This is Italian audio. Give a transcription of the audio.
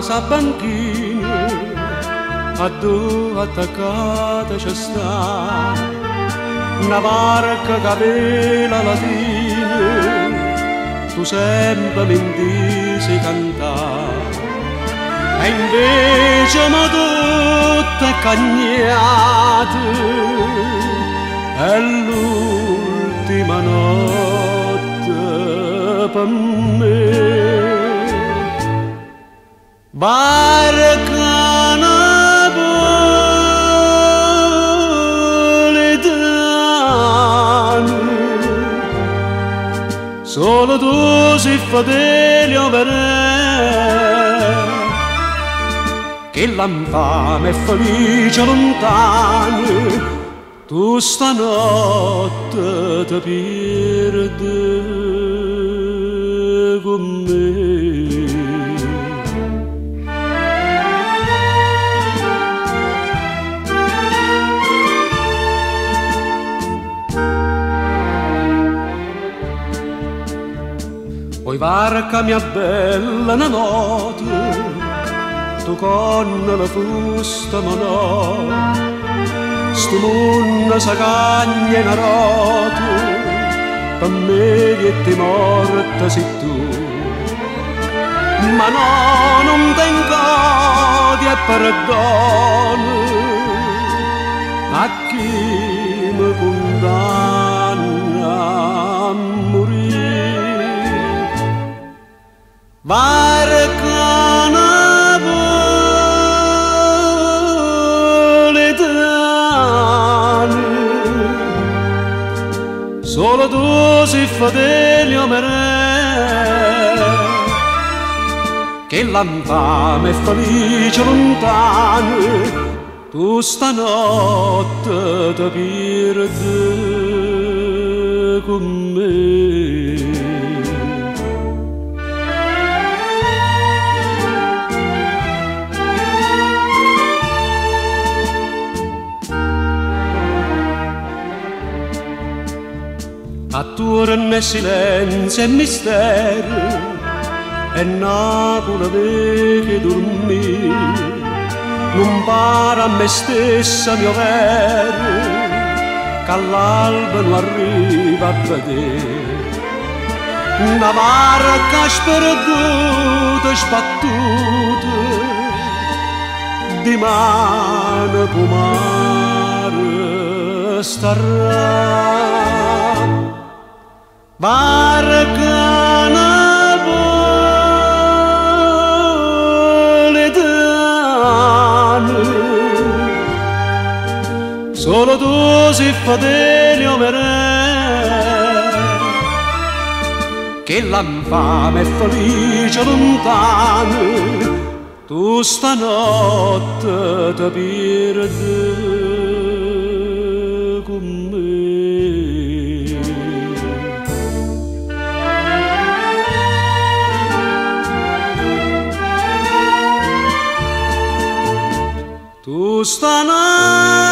casa banchina, a due attaccata ci sta una barca che vela latina, tu sempre mi disi cantare, e invece ma tutte cagnate, è l'ultima notte per me. Barca napoletana, solo tu sei fedele a me, che l'infame è felice lontano, tu stanotte ti perdi con me. Poi varca mia bella una notte, tu con la fusta manò, sto mondo sa cagna in rote, per me che ti morta sei tu. Ma no, non tengo di perdono a chi mi condanna a morire. Barca napoletana, solo tu sei fedele a me, che l'infame è felice lontano, tu stanotte ti perdi con me. Attorno è silenzio e mistero, e Napoli vede dormire, non para a me stessa mio vero, che all'alba non arriva a vedere. Una barca sperduta, sbattuta, di mano pomare starà. Barca napoletana, solo tu sei fedele a me, che l'infame è felice lontano, tu stanotte ti perdi con me. Tu stanotte